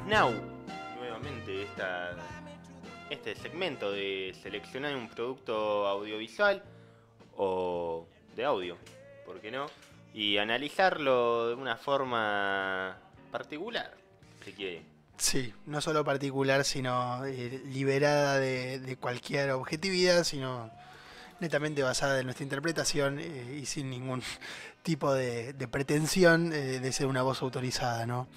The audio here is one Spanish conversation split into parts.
Now. Nuevamente este segmento de seleccionar un producto audiovisual o de audio, ¿por qué no? Y analizarlo de una forma particular, si quiere. Sí, no solo particular, sino liberada de cualquier objetividad, sino netamente basada en nuestra interpretación y sin ningún tipo de pretensión de ser una voz autorizada, ¿no?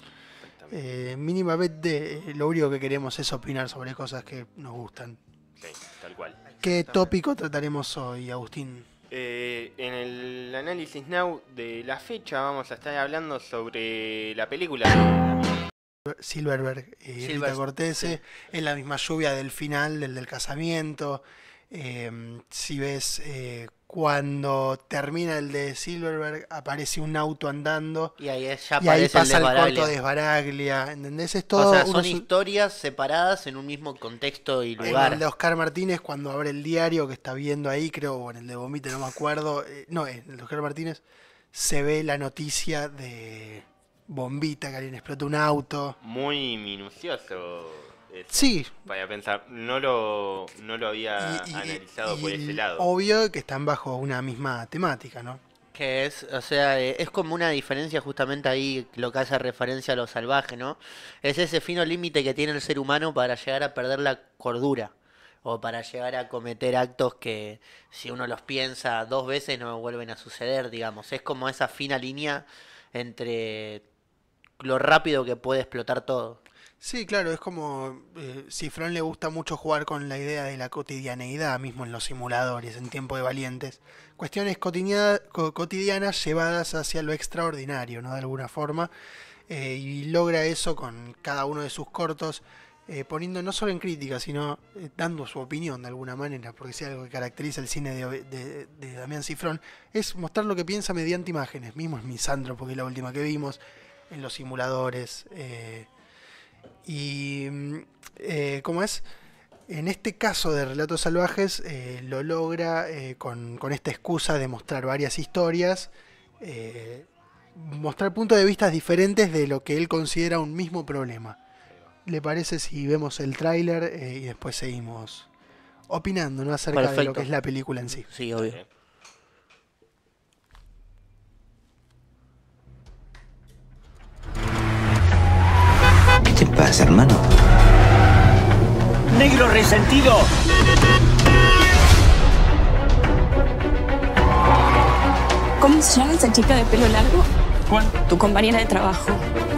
Mínimamente lo único que queremos es opinar sobre cosas que nos gustan. Sí, tal cual. ¿Qué tópico trataremos hoy, Agustín? En el análisis now de la fecha vamos a estar hablando sobre la película Silverberg y Rita Cortese, en la misma lluvia del final, del casamiento. Si ves, cuando termina el de Silverberg, aparece un auto andando y ahí pasa el corto de Sbaraglia, ¿entendés? Es todo, o sea, son historias separadas en un mismo contexto y lugar. En el de Oscar Martínez, cuando abre el diario que está viendo ahí, creo, o en el de Vomite, no me acuerdo, no, en el de Oscar Martínez se ve la noticia de Bombita, que alguien explota un auto. Muy minucioso. Eso. Sí. Vaya a pensar, no lo había analizado por ese lado. Obvio que están bajo una misma temática, ¿no? Que es, o sea, es como una diferencia justamente ahí, lo que hace referencia a lo salvaje, ¿no? Es ese fino límite que tiene el ser humano para llegar a perder la cordura. O para llegar a cometer actos que si uno los piensa dos veces no vuelven a suceder, digamos. Es como esa fina línea entre lo rápido que puede explotar todo. Sí, claro, es como Cifrón le gusta mucho jugar con la idea de la cotidianeidad, mismo en los simuladores, en Tiempo de Valientes. Cuestiones cotidianas llevadas hacia lo extraordinario, ¿no? De alguna forma. Y logra eso con cada uno de sus cortos, poniendo no solo en crítica, sino dando su opinión de alguna manera, porque si algo que caracteriza el cine de Damián Cifrón es mostrar lo que piensa mediante imágenes. Mismo es Misántropo, que es la última que vimos, en los simuladores. ¿Cómo es? En este caso de Relatos Salvajes lo logra con esta excusa de mostrar varias historias, mostrar puntos de vista diferentes de lo que él considera un mismo problema. ¿Le parece si vemos el tráiler y después seguimos opinando, ¿no? Acerca de lo que es la película en sí? Sí, obvio. ¿Qué te pasa, hermano? ¡Negro resentido! ¿Cómo se llama esa chica de pelo largo? ¿Cuál? Tu compañera de trabajo.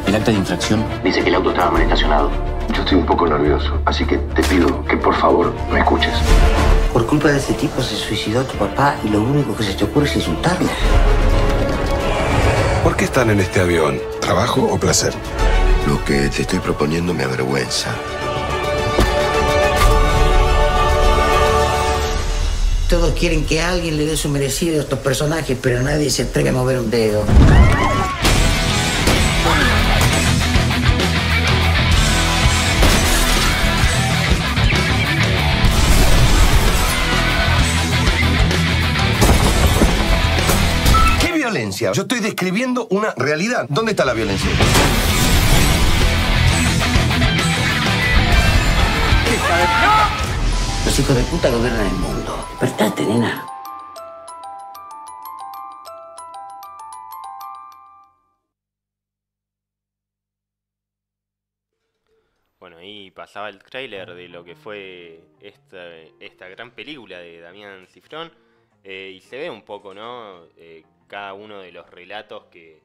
El acta de infracción dice que el auto estaba mal estacionado. Yo estoy un poco nervioso, así que te pido que por favor me escuches. Por culpa de ese tipo se suicidó tu papá y lo único que se te ocurre es insultarlo. ¿Por qué están en este avión? ¿Trabajo o placer? Lo que te estoy proponiendo me avergüenza. Todos quieren que alguien le dé su merecido a estos personajes, pero nadie se atreve a mover un dedo. ¿Qué violencia? Yo estoy describiendo una realidad. ¿Dónde está la violencia? Los hijos de puta gobiernan el mundo. Despertate, nena. Bueno, ahí pasaba el tráiler de lo que fue esta gran película de Damián Cifrón, y se ve un poco, ¿no? Cada uno de los relatos que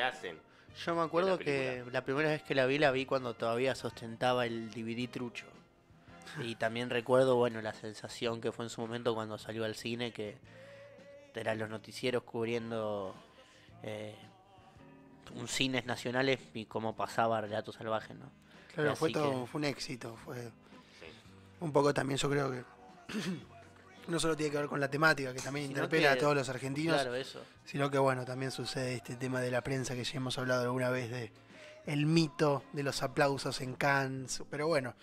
hacen. Yo me acuerdo que la primera vez que la vi cuando todavía sostentaba el DVD trucho. Y también recuerdo, bueno, la sensación que fue en su momento cuando salió al cine, que eran los noticieros cubriendo un cines nacionales y cómo pasaba Relatos Salvajes, ¿no? Claro, fue un éxito. Fue un poco también, yo creo que no solo tiene que ver con la temática, que también interpela a todos los argentinos, claro, eso. Sino que bueno, también sucede este tema de la prensa que ya hemos hablado alguna vez de el mito de los aplausos en Cannes, pero bueno,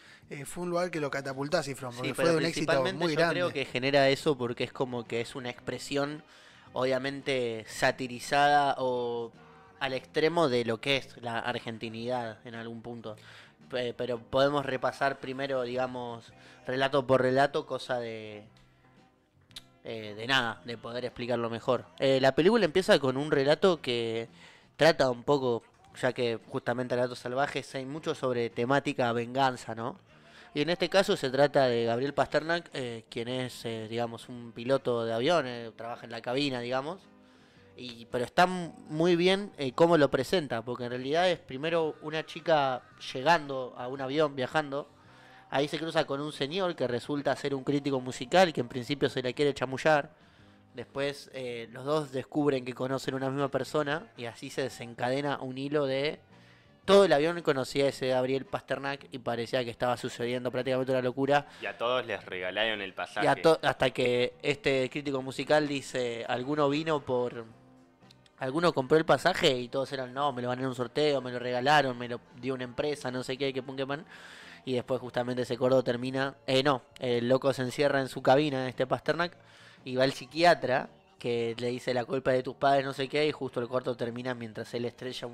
fue un lugar que lo catapultó a Cifrón, porque fue de un éxito muy grande. Yo creo que genera eso porque es como que es una expresión obviamente satirizada o al extremo de lo que es la argentinidad en algún punto. pero podemos repasar primero, digamos, relato por relato, cosa de nada, de poder explicarlo mejor. La película empieza con un relato que trata un poco, ya que justamente Relatos Salvajes hay mucho sobre temática venganza, ¿no? Y en este caso se trata de Gabriel Pasternak, quien es, digamos, un piloto de avión, trabaja en la cabina, digamos. Pero está muy bien cómo lo presenta, porque en realidad es primero una chica llegando a un avión, viajando. Ahí se cruza con un señor que resulta ser un crítico musical, que en principio se le quiere chamullar. Después los dos descubren que conocen una misma persona y así se desencadena un hilo de... Todo el avión conocía a ese Gabriel Pasternak y parecía que estaba sucediendo prácticamente una locura. Y a todos les regalaron el pasaje. Y hasta que este crítico musical dice, alguno compró el pasaje y todos eran, no, me lo gané en un sorteo, me lo regalaron, me lo dio una empresa, no sé qué, que pun que pan. Y después justamente ese corto termina, el loco se encierra en su cabina, este Pasternak, y va el psiquiatra que le dice la culpa de tus padres, no sé qué, y justo el corto termina mientras él estrella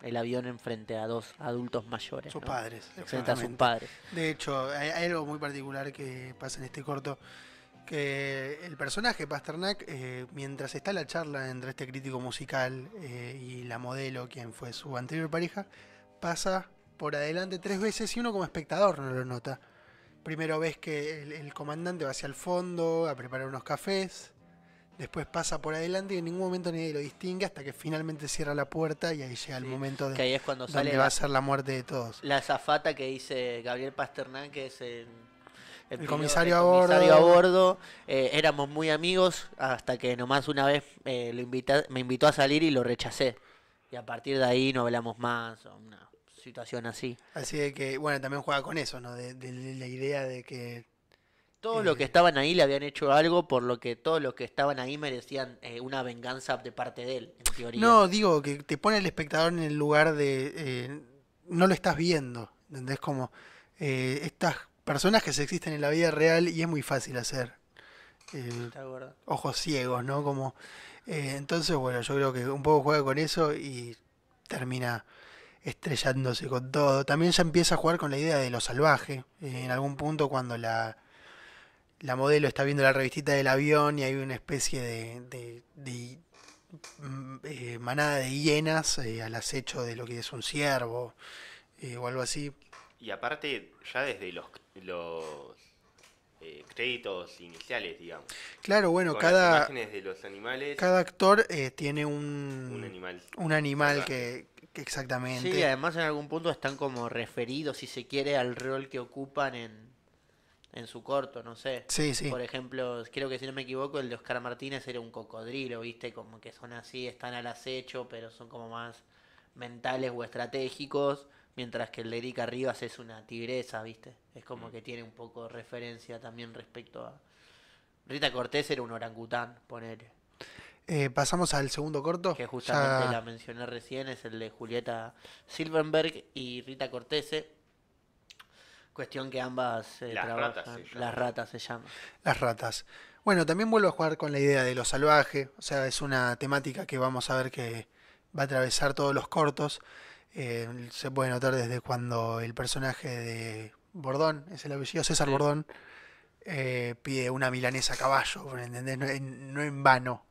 el avión enfrente a dos adultos mayores. Sus ¿no? padres. Frente a sus Exactamente. padres. De hecho, hay algo muy particular que pasa en este corto, que el personaje Pasternak, mientras está la charla entre este crítico musical y la modelo, quien fue su anterior pareja, pasa por adelante 3 veces y uno como espectador no lo nota. Primero ves que el comandante va hacia el fondo a preparar unos cafés, después pasa por adelante y en ningún momento nadie lo distingue hasta que finalmente cierra la puerta y ahí llega el momento que ahí es cuando donde sale va a ser la muerte de todos. la azafata que dice Gabriel Pasternak, que es el comisario a comisario bordo. a bordo. Éramos muy amigos hasta que nomás una vez me invitó a salir y lo rechacé. Y a partir de ahí no hablamos más, o una situación así. Así de que, bueno, también juega con eso, ¿no? De la idea de que... Todos los que estaban ahí le habían hecho algo, por lo que todos los que estaban ahí merecían una venganza de parte de él, en teoría. No, digo, que te pone el espectador en el lugar de... no lo estás viendo, ¿entendés? Como estas personas que se existen en la vida real y es muy fácil hacer ¿Está de acuerdo? ojos ciegos, ¿no? Como, entonces, bueno, yo creo que un poco juega con eso y termina estrellándose con todo. También ya empieza a jugar con la idea de lo salvaje. En algún punto cuando la modelo está viendo la revistita del avión y hay una especie de manada de hienas al acecho de lo que es un ciervo o algo así. Y aparte, ya desde los créditos iniciales, digamos. Claro, bueno, Con las cada imágenes de los animales, actor tiene un animal. un animal salvaje. que exactamente... Sí, además en algún punto están como referidos, si se quiere, al rol que ocupan en su corto, no sé. Sí, sí. Por ejemplo, creo que si no me equivoco, el de Oscar Martínez era un cocodrilo, ¿viste? Como que son así, están al acecho, pero son como más mentales o estratégicos, mientras que el de Erika Rivas es una tigresa, ¿viste? Es como que tiene un poco de referencia también respecto a... Rita Cortés era un orangután, ponele. Pasamos al segundo corto. Que justamente Ya- la mencioné recién, es el de Julieta Silverberg y Rita Cortese. Cuestión que ambas Las trabajan. ratas se llaman. Las ratas se llaman. Las ratas. Bueno, también vuelvo a jugar con la idea de lo salvaje. O sea, es una temática que vamos a ver que va a atravesar todos los cortos. Se puede notar desde cuando el personaje de Bordón, es el apellido, César Sí. Bordón, pide una milanesa a caballo, ¿entendés? No en vano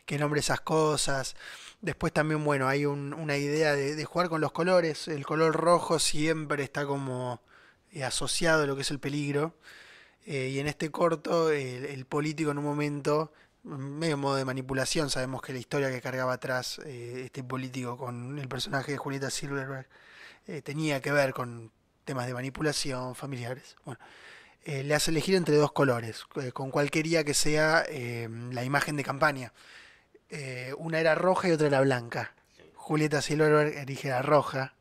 que nombre esas cosas. Después también, bueno, hay una idea de jugar con los colores. El color rojo siempre está como asociado a lo que es el peligro. Y en este corto, el político en un momento, medio modo de manipulación, sabemos que la historia que cargaba atrás este político con el personaje de Julieta Silverberg tenía que ver con temas de manipulación familiares. Bueno, le hace elegir entre 2 colores, con cual quería que sea la imagen de campaña. Una era roja y otra era blanca. Julieta Silverberg elige la roja.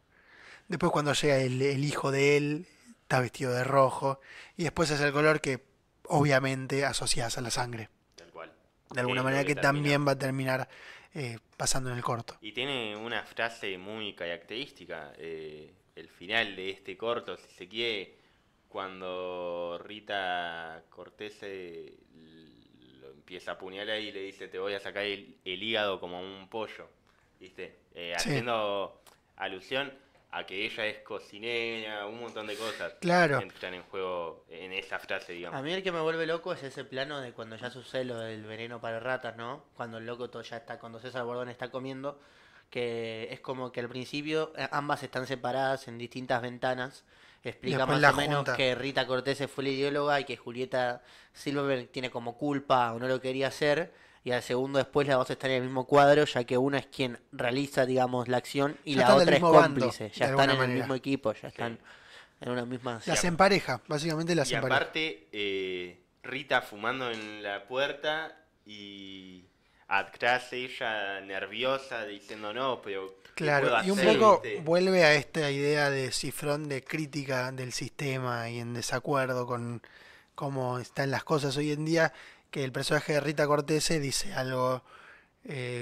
Después cuando llega el hijo de él, está vestido de rojo. Y después es el color que obviamente asocias a la sangre. Tal cual. De alguna Es lo manera que termina. también va a terminar pasando en el corto. Y tiene una frase muy característica. El final de este corto, si se quiere, cuando Rita Cortés lo empieza a apuñalar y le dice: te voy a sacar el hígado como un pollo, ¿viste? Sí. Haciendo alusión a que ella es cocinera, un montón de cosas Claro. entran en juego en esa frase, digamos. A mí el que me vuelve loco es ese plano de cuando ya sucede lo del veneno para ratas, ¿no? Cuando el loco todo ya está, cuando César Bordón está comiendo, que es como que al principio ambas están separadas en distintas ventanas. Explica Después más la o menos junta. que Rita Cortese fue la ideóloga y que Julieta Silverberg tiene como culpa o no lo quería hacer. Y al segundo después las dos están en el mismo cuadro, ya que una es quien realiza, digamos, la acción y Ya la están del otra es mismo bando, cómplice. de Ya están alguna en el manera. mismo equipo, ya están en una misma... Las empareja, básicamente las Y empareja. aparte, Rita fumando en la puerta y atrás ella nerviosa diciendo no, pero ¿qué puedo Claro, y un hacer, poco viste? vuelve a esta idea de Cifrón de crítica del sistema y en desacuerdo con cómo están las cosas hoy en día, que el personaje de Rita Cortese dice algo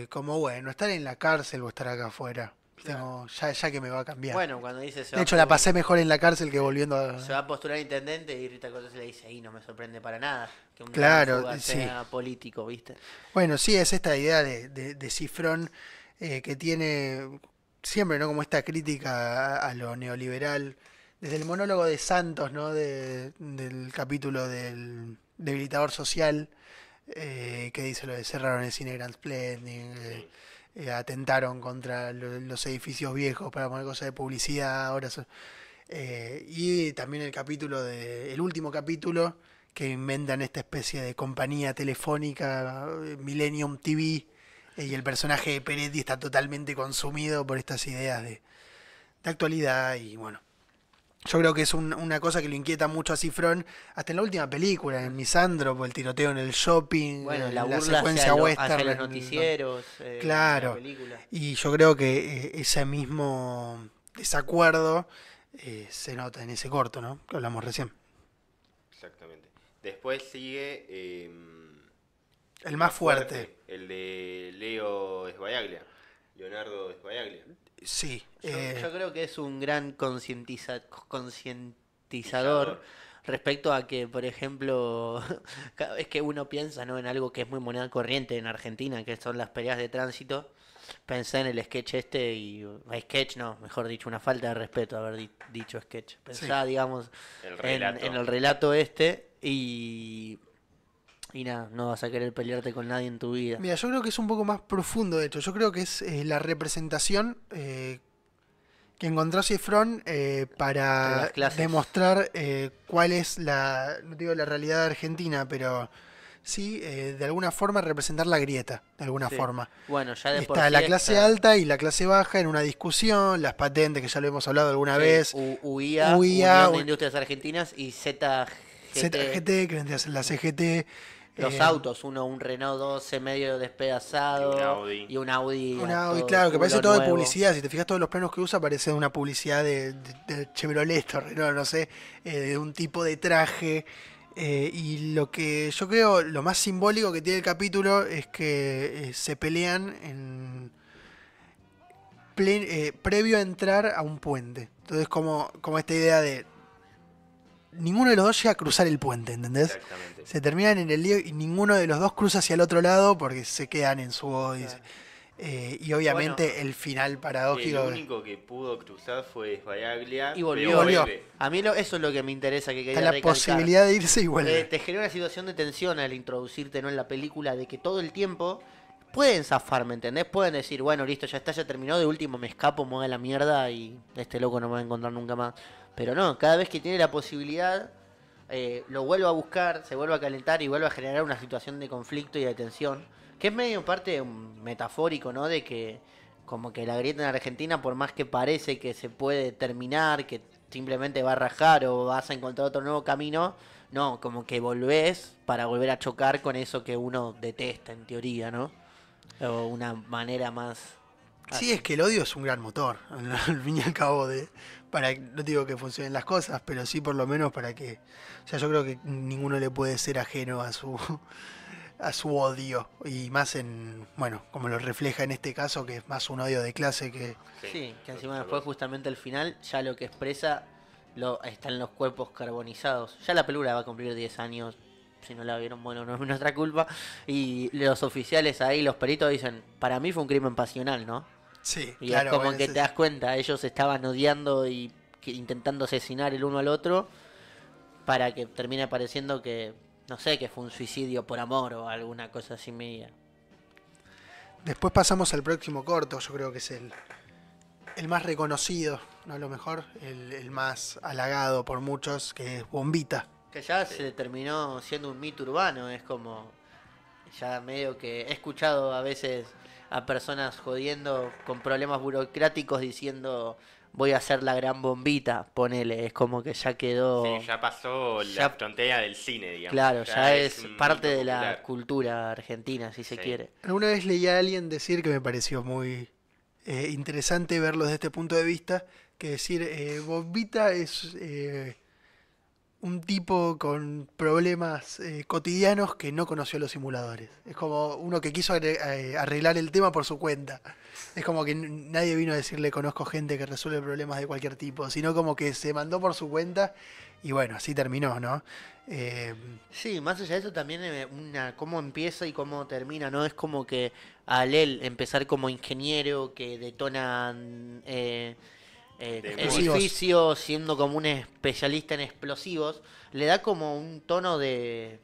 como, bueno, estar en la cárcel o estar acá afuera. ¿Viste? Como, ya que me va a cambiar. Bueno, cuando dice De hecho, la pasé mejor en la cárcel que volviendo a... se va a postular a intendente y Rita Cortese le dice, ahí no me sorprende para nada que un Claro, tránsfuga sí. sea político, ¿viste? Bueno, sí, es esta idea de Cifrón que tiene siempre, ¿no? Como esta crítica a lo neoliberal, desde el monólogo de Santos, ¿no? Del capítulo del debilitador social, que dice lo de cerraron el cine Grand Splendid, atentaron contra los edificios viejos para poner cosas de publicidad, ahora y también el último capítulo que inventan esta especie de compañía telefónica, Millennium TV, y el personaje de Peretti está totalmente consumido por estas ideas de actualidad y bueno. Yo creo que es una cosa que lo inquieta mucho a Cifrón, hasta en la última película, en Misántropo, el tiroteo en el shopping, Bueno, la la burla secuencia western. hacia los en- noticieros, Claro. la película. Y yo creo que ese mismo desacuerdo se nota en ese corto, ¿no? Que hablamos recién. Exactamente. Después sigue El más fuerte. el de Leonardo Sbaraglia. Sí. Yo creo que es un gran concientizador respecto a que, por ejemplo, cada vez que uno piensa, ¿no?, en algo que es muy moneda corriente en Argentina, que son las peleas de tránsito, pensé en el sketch sketch no, mejor dicho, una falta de respeto haber dicho sketch. Pensá, digamos, El en relato. el relato y nada, no vas a querer pelearte con nadie en tu vida. Mira, yo creo que es un poco más profundo, de hecho. Yo creo que es la representación que encontró Cifrón De para las clases. demostrar cuál es no digo la realidad argentina, pero sí, de alguna forma representar la grieta, de alguna Sí. forma. Bueno, ya de por Está sí la clase está- alta y la clase baja en una discusión, las patentes que ya lo hemos hablado alguna Sí, vez, UIA, UIA, Unión de Industrias Argentinas, y ZGT, ZGT, que vendría a ser la CGT. los autos, un Renault 12 medio despedazado Y un Audi. y un Audi, Un a Audi, todo claro, que parece culo todo de nuevo. publicidad. Si te fijas, todos los planos que usa parece una publicidad de Chevrolet, Renault, no sé, de un tipo de traje. Y lo que yo creo, lo más simbólico que tiene el capítulo es que se pelean previo a entrar a un puente. Entonces, como esta idea de ninguno de los dos llega a cruzar el puente, ¿entendés? Exactamente. Se terminan en el lío y ninguno de los dos cruza hacia el otro lado porque se quedan en su odio. Y obviamente Bueno, el final El paradójico. único que pudo cruzar fue Sbaraglia. Y volvió. pero Volvió. vuelve. A mí eso es lo que me interesa, que Está quería la recalcar. posibilidad de irse y vuelve. Te genera una situación de tensión al introducirte, ¿no?, en la película, de que todo el tiempo pueden zafar, ¿me entendés? Pueden decir, bueno, listo, ya está, ya terminó, de último me escapo, me voy a la mierda y este loco no me va a encontrar nunca más. Pero no, cada vez que tiene la posibilidad, lo vuelve a buscar, se vuelve a calentar y vuelve a generar una situación de conflicto y de tensión, que es medio parte metafórico, ¿no?, de que como que la grieta en Argentina, por más que parece que se puede terminar, que simplemente va a rajar o vas a encontrar otro nuevo camino, no, como que volvés para volver a chocar con eso que uno detesta en teoría, ¿no? O una manera más... Sí, es que el odio es un gran motor, al fin y al cabo, no digo que funcionen las cosas, pero sí por lo menos para que... O sea, yo creo que ninguno le puede ser ajeno a su odio, y más bueno, como lo refleja en este caso, que es más un odio de clase que... Sí, que encima después justamente al final ya lo que expresa están los cuerpos carbonizados. Ya la película va a cumplir 10 años, si no la vieron, bueno, no es nuestra culpa. Y los oficiales ahí, los peritos dicen, para mí fue un crimen pasional, ¿no? Sí, Y claro, es como bueno, que te das cuenta, ellos estaban odiando y intentando asesinar el uno al otro para que termine pareciendo que, no sé, que fue un suicidio por amor o alguna cosa así media. Después pasamos al próximo corto, yo creo que es el más reconocido, no a lo mejor, el más halagado por muchos, que es Bombita. Que ya se terminó siendo un mito urbano, es como, ya medio que he escuchado a veces a personas jodiendo con problemas burocráticos diciendo voy a hacer la gran bombita, ponele, es como que ya quedó, Sí, ya pasó Ya- la frontera del cine, digamos. claro, ya es un parte mito de la popular. cultura argentina, si se Sí. quiere. Alguna vez leí a alguien decir que me pareció muy interesante verlo desde este punto de vista, que decir, Bombita es un tipo con problemas cotidianos que no conoció los simuladores. Es como uno que quiso arreglar el tema por su cuenta. Es como que nadie vino a decirle conozco gente que resuelve problemas de cualquier tipo, sino como que se mandó por su cuenta y bueno, así terminó, ¿no? Sí, más allá de eso también cómo empieza y cómo termina, ¿no? Es como que al él empezar como ingeniero que detonan Explosivos. edificios, siendo como un especialista en explosivos, le da como un tono de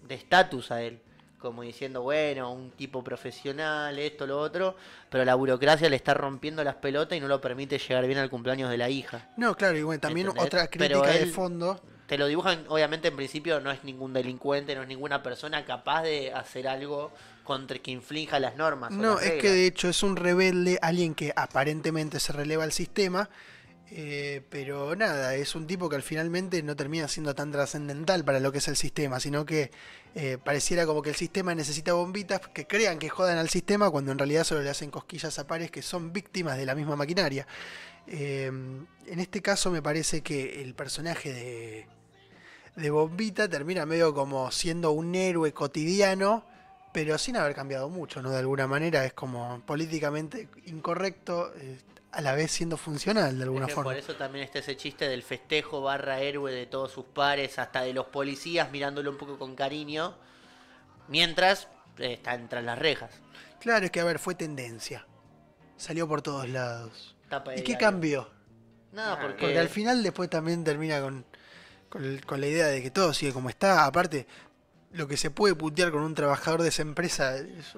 estatus a él. Como diciendo, bueno, un tipo profesional, esto, lo otro, pero la burocracia le está rompiendo las pelotas y no lo permite llegar bien al cumpleaños de la hija. No, claro, y bueno, también ¿Entendés? otra Pero crítica de él- fondo. Te lo dibujan, obviamente en principio no es ningún delincuente, no es ninguna persona capaz de hacer algo contra que inflinja las normas. O No, las es que reglas. de hecho es un rebelde, alguien que aparentemente se releva al sistema, pero nada, es un tipo que al finalmente no termina siendo tan trascendental para lo que es el sistema, sino que pareciera como que el sistema necesita bombitas que crean que jodan al sistema cuando en realidad solo le hacen cosquillas a pares que son víctimas de la misma maquinaria. En este caso me parece que el personaje de Bombita termina medio como siendo un héroe cotidiano, pero sin haber cambiado mucho, ¿no? De alguna manera es como políticamente incorrecto, a la vez siendo funcional de Es alguna que forma. por eso también está ese chiste del festejo barra héroe de todos sus pares, hasta de los policías mirándolo un poco con cariño, mientras están tras las rejas. Claro, es que a ver, fue tendencia. Salió por todos lados. Tapa de ¿Y qué diario. cambió? Nada, porque, Porque al final después también termina con la idea de que todo sigue como está. Aparte, lo que se puede putear con un trabajador de esa empresa es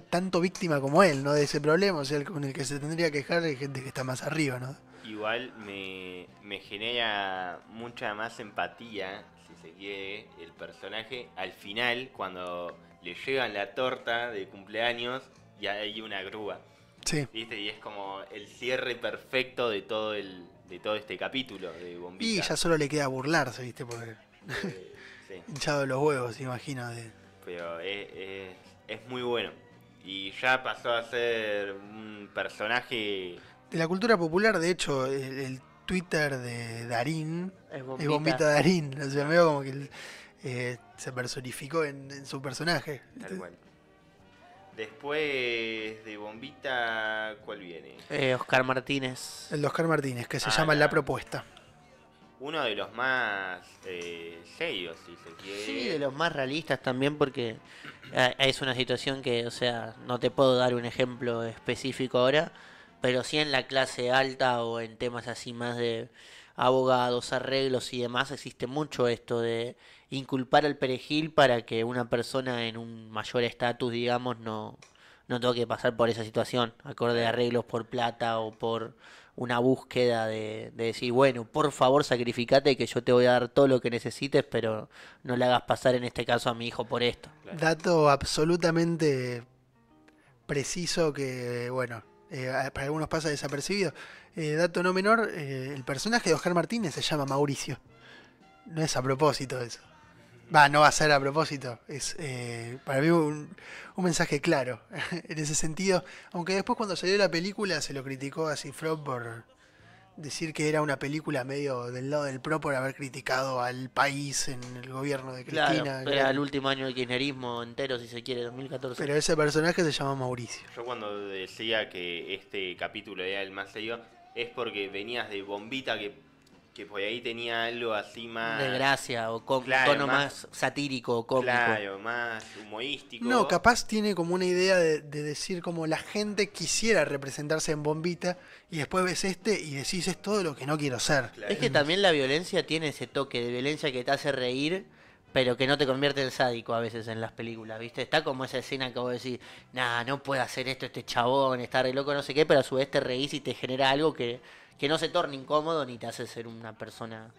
tanto víctima como él, ¿no? De ese problema. O sea, con el que se tendría que quejar hay gente que está más arriba, ¿no? Igual me genera mucha más empatía, si se quiere, el personaje al final cuando le llevan la torta de cumpleaños y hay una grúa, Sí. ¿viste? Y es como el cierre perfecto de todo este capítulo de Bombita. Y ya solo le queda burlarse, ¿viste? Porque Sí, hinchado los huevos, imagino. pero es muy bueno. Y ya pasó a ser un personaje. De la cultura popular, de hecho, el Twitter de Darín es es bombita. Bombita Darín. O sea, medio como que se personificó en su personaje. Tal cual. Después de Bombita, ¿cuál viene? Oscar Martínez. El de Oscar Martínez, que se Ah, llama ya. La Propuesta. Uno de los más serios, si se quiere. Sí, de los más realistas también porque es una situación que, o sea, no te puedo dar un ejemplo específico ahora, pero sí en la clase alta o en temas así más de abogados, arreglos y demás, existe mucho esto de inculpar al perejil para que una persona en un mayor estatus, digamos, no tenga que pasar por esa situación, acorde a arreglos por plata o por una búsqueda de decir, bueno, por favor sacrificate que yo te voy a dar todo lo que necesites, pero no le hagas pasar en este caso a mi hijo por esto. Claro. Dato absolutamente preciso que, bueno, para algunos pasa desapercibido. Dato no menor, el personaje de Oscar Martínez se llama Mauricio. No es a propósito eso. No va a ser a propósito. Es para mí un mensaje claro en ese sentido. Aunque después cuando salió la película se lo criticó a Cifrón por decir que era una película medio del lado del PRO por haber criticado al país en el gobierno de Cristina. Claro, era el último año del kirchnerismo entero, si se quiere, 2014. Pero ese personaje se llama Mauricio. Yo cuando decía que este capítulo era el más serio, es porque venías de Bombita que que por ahí tenía algo así más... De gracia o con Claro, un tono más satírico o cómico. Claro, más humorístico. No, capaz tiene como una idea de decir como la gente quisiera representarse en Bombita y después ves y decís es todo lo que no quiero ser. Claro. Es que también la violencia tiene ese toque de violencia que te hace reír, pero que no te convierte en sádico a veces en las películas, ¿viste? Está como esa escena que vos decís, nah, no puede hacer esto este chabón, está re loco, no sé qué, pero a su vez te reís y te genera algo que no se torne incómodo ni te hace ser una persona...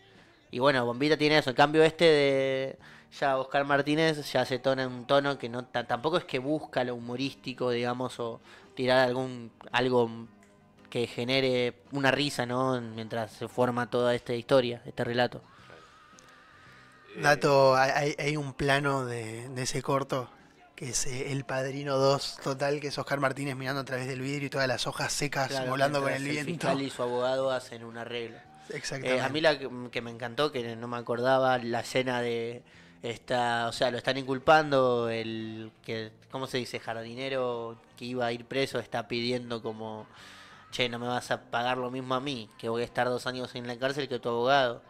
Y bueno, Bombita tiene eso, en cambio de ya Oscar Martínez ya se tona en un tono que no tampoco es que busca lo humorístico, digamos, o tirar algo que genere una risa, ¿no? Mientras se forma toda esta historia, este relato. Dato, hay un plano de ese corto que es El Padrino 2 total, que es Oscar Martínez mirando a través del vidrio y todas las hojas secas Claro, volando con el mientras viento. fiscal y su abogado hacen un arreglo. Exactamente. A mí la que me encantó, que no me acordaba, la escena de o sea, lo están inculpando, ¿cómo se dice? Jardinero que iba a ir preso, está pidiendo como, che, no me vas a pagar lo mismo a mí, que voy a estar 2 años en la cárcel que tu abogado.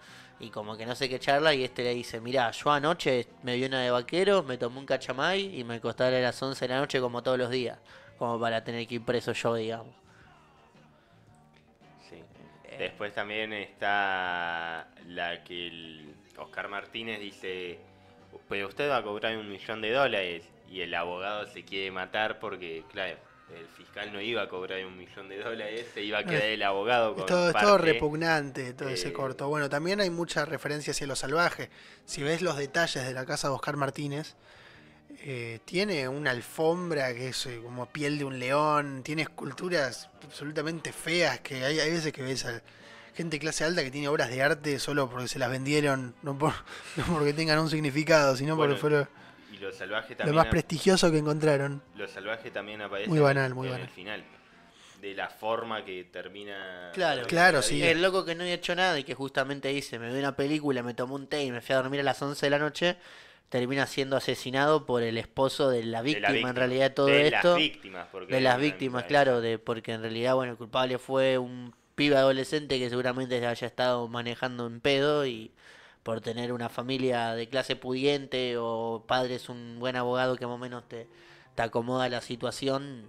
Y como que no sé qué charla, y le dice, mirá, yo anoche me vi una de vaqueros, me tomé un cachamay y me acosté a las 11 de la noche como todos los días, como para tener que ir preso yo, digamos. Sí. Después también está la que el Oscar Martínez dice, pero usted va a cobrar $1.000.000, y el abogado se quiere matar porque, claro, el fiscal no iba a cobrar $1.000.000, se iba a quedar el abogado con Es todo parte. repugnante, todo ese corto. Bueno, también hay mucha referencia hacia lo salvaje. Si ves los detalles de la casa de Oscar Martínez, tiene una alfombra que es como piel de un león, tiene esculturas absolutamente feas, que hay veces que ves a gente de clase alta que tiene obras de arte solo porque se las vendieron, no porque tengan un significado, sino Bueno, porque fue y lo salvaje lo también más prestigioso que encontraron. lo salvaje también aparece Muy banal, muy en banal. el final. De la forma que termina. Claro, sí. El loco que no había hecho nada y que justamente dice, me vi una película, me tomé un té y me fui a dormir a las 11 de la noche, termina siendo asesinado por el esposo de la víctima, en realidad de todo de esto. las víctimas, porque De las víctimas, claro, porque en realidad, bueno, el culpable fue un pibe adolescente que seguramente se haya estado manejando en pedo y por tener una familia de clase pudiente o padres un buen abogado que más o menos te acomoda la situación,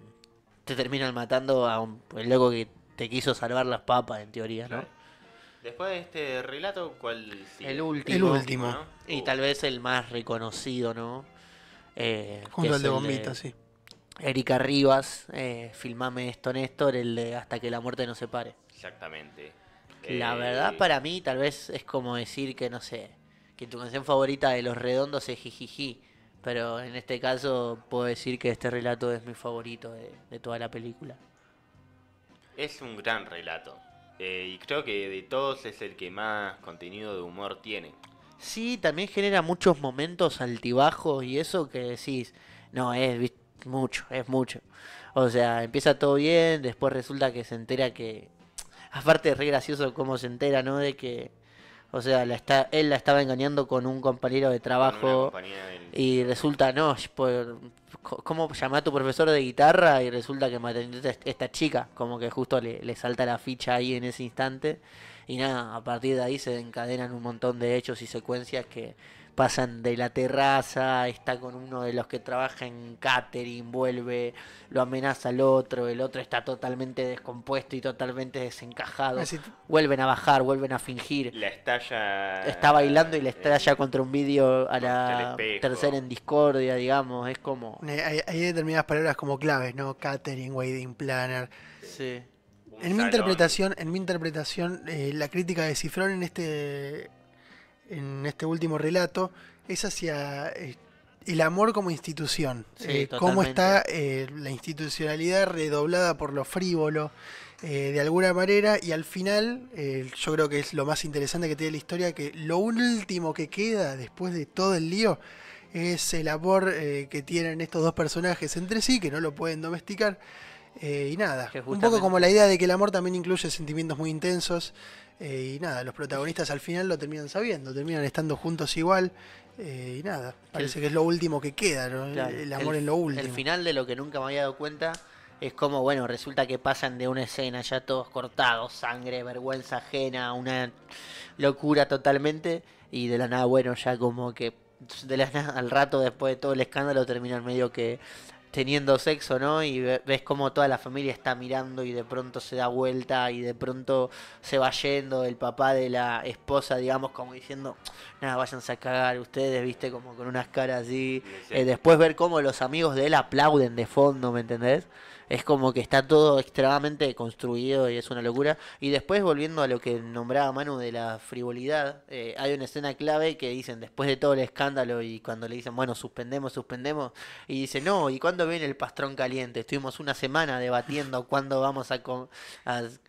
te terminan matando a el loco que te quiso salvar las papas, en teoría, ¿no? Claro. Después de este relato, ¿cuál sigue? El último. El último. ¿no? Y tal vez el más reconocido, ¿no? Junto que al es de el Bombita, sí. Erika Rivas, filmame esto, Néstor, el de Hasta que la muerte nos separe. Exactamente. La verdad, para mí, tal vez es como decir que, no sé, que tu canción favorita de Los Redondos es Jijiji. Pero en este caso puedo decir que este relato es mi favorito de toda la película. Es un gran relato. Y creo que de todos es el que más contenido de humor tiene. Sí, también genera muchos momentos altibajos y eso que decís, no, es mucho, es mucho. O sea, empieza todo bien, después resulta que se entera que... Aparte es re gracioso cómo se entera, ¿no? De que, o sea, él la estaba engañando con un compañero de Con una trabajo compañía del- y resulta, no, ¿cómo llamá a tu profesor de guitarra? Y resulta que me atendió esta chica, como que justo le salta la ficha ahí en ese instante. Y nada, a partir de ahí se encadenan un montón de hechos y secuencias que pasan de la terraza, está con uno de los que trabaja en catering, lo amenaza al otro, el otro está totalmente descompuesto y totalmente desencajado. Así- Vuelven a bajar, vuelven a fingir. La estalla. Está bailando y le estalla contra un vídeo a contra el la espejo. tercera en discordia, digamos, es como... Hay determinadas palabras como claves, ¿no? Catering, wedding planner. Sí. un En mi salón. interpretación, la crítica de Cifrón en este último relato es hacia el amor como institución. Sí, Cómo totalmente. está la institucionalidad redoblada por lo frívolo, de alguna manera, y al final, yo creo que es lo más interesante que tiene la historia, que lo último que queda después de todo el lío es el amor que tienen estos dos personajes entre sí, que no lo pueden domesticar. Y nada, Que un poco justamente- como la idea de que el amor también incluye sentimientos muy intensos. Y nada, los protagonistas al final lo terminan sabiendo, terminan estando juntos igual. Y nada, parece que es lo último que queda, ¿no? Claro, El amor en lo último. El final de lo que nunca me había dado cuenta es como, bueno, resulta que pasan de una escena ya todos cortados, sangre, vergüenza ajena, una locura totalmente, y de la nada, bueno, ya como que de la nada al rato después de todo el escándalo terminan medio que teniendo sexo, ¿no? Y ves como toda la familia está mirando y de pronto se da vuelta y de pronto se va yendo el papá de la esposa, digamos, como diciendo, nada, váyanse a cagar ustedes, viste, como con unas caras así. Sí. Después ver cómo los amigos de él aplauden de fondo, ¿me entendés? Es como que está todo extremadamente construido y es una locura. Y después, volviendo a lo que nombraba Manu de la frivolidad, hay una escena clave que dicen, después de todo el escándalo y cuando le dicen, bueno, suspendemos, y dice, no, ¿y cuándo viene el pastrón caliente? Estuvimos una semana debatiendo cuándo vamos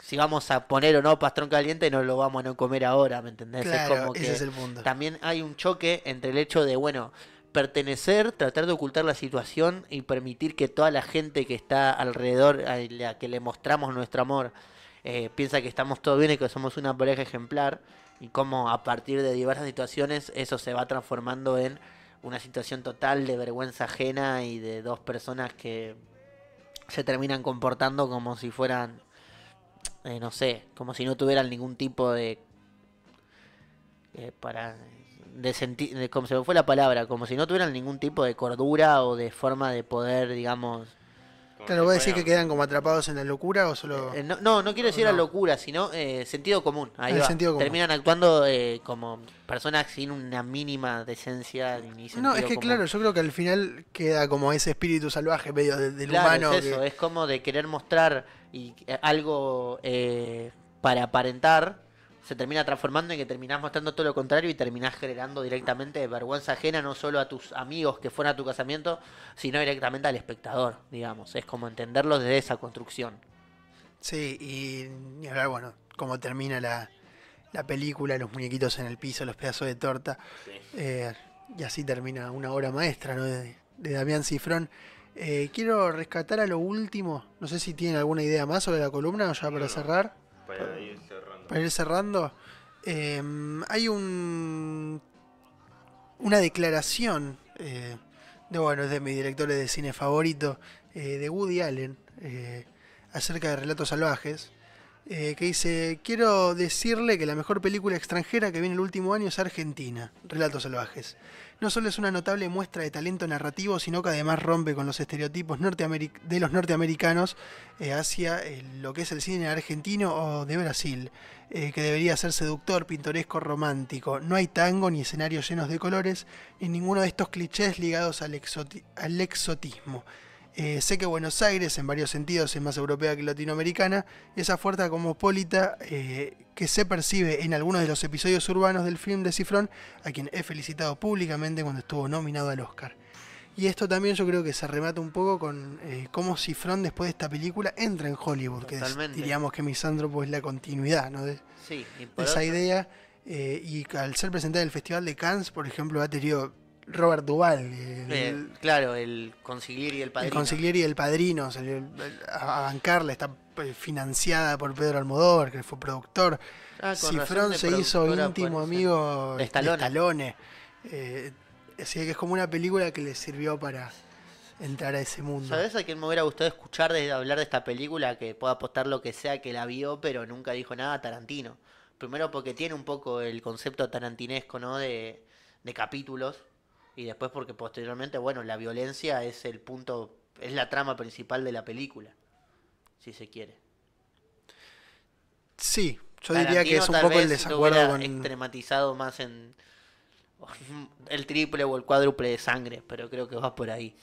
si vamos a poner o no pastrón caliente, no lo vamos a no comer ahora, ¿me entendés? Claro, Es como ese que es el punto. también hay un choque entre el hecho de, bueno, pertenecer, tratar de ocultar la situación y permitir que toda la gente que está alrededor, a la que le mostramos nuestro amor, piensa que estamos todo bien y que somos una pareja ejemplar, y cómo a partir de diversas situaciones eso se va transformando en una situación total de vergüenza ajena y de dos personas que se terminan comportando como si fueran, no sé, como si no tuvieran ningún tipo de como se me fue la palabra, como si no tuvieran ningún tipo de cordura o de forma de poder, digamos. Como Claro, si ¿vos decís que fuera- quedan como atrapados en la locura o solo...? No quiero decir No. la locura, sino sentido común. Ahí El va. sentido común. Terminan actuando como personas sin una mínima decencia ni sentido No, es que común. claro, yo creo que al final queda como ese espíritu salvaje medio del Claro, humano. es eso, es como de querer mostrar algo para aparentar, se termina transformando en que terminás mostrando todo lo contrario y terminás generando directamente vergüenza ajena no solo a tus amigos que fueron a tu casamiento, sino directamente al espectador, digamos. Es como entenderlo desde esa construcción. Sí, y ni hablar, bueno, cómo termina la película, los muñequitos en el piso, los pedazos de torta. Sí. Y así termina una obra maestra, ¿no? de Damián Cifrón. Quiero rescatar a lo último, no sé si tienen alguna idea más sobre la columna o ya para No. cerrar. Para ir cerrando. Para ir cerrando, hay una declaración de mis directores de cine favorito, de Woody Allen, acerca de Relatos Salvajes, que dice: quiero decirle que la mejor película extranjera que vi en el último año es Argentina, Relatos Salvajes. No solo es una notable muestra de talento narrativo, sino que además rompe con los estereotipos de los norteamericanos hacia lo que es el cine argentino o de Brasil, que debería ser seductor, pintoresco, romántico. No hay tango ni escenarios llenos de colores, ni ninguno de estos clichés ligados al exotismo. Sé que Buenos Aires, en varios sentidos, es más europea que latinoamericana, y esa fuerza cosmopolita que se percibe en algunos de los episodios urbanos del film de Cifrón, a quien he felicitado públicamente cuando estuvo nominado al Oscar. Y esto también yo creo que se remata un poco con cómo Cifrón, después de esta película, entra en Hollywood, Totalmente. que diríamos que Misántropo es la continuidad, ¿no? de Sí, y por esa otro- idea, y al ser presentada en el Festival de Cannes, por ejemplo, ha tenido Robert Duvall, claro, el Consigliere y el el Padrino. Consigliere y el Padrino, salió a bancarla, está financiada por Pedro Almodóvar, que fue productor. Ah, con razón Cifrón de se hizo productora, íntimo puede ser. amigo De Stallone. Así que es como una película que le sirvió para entrar a ese mundo. ¿Sabes a quién me hubiera gustado escuchar desde hablar de esta película? Que pueda apostar lo que sea que la vio, pero nunca dijo nada, Tarantino. Primero porque tiene un poco el concepto tarantinesco, ¿no? De capítulos. Y después porque posteriormente, bueno, la violencia es el punto, es la trama principal de la película, si se quiere. Sí, yo diría que Tarantino es un tal poco el vez lo desacuerdo hubiera con... extrematizado más en el triple o el cuádruple de sangre, pero creo que va por ahí.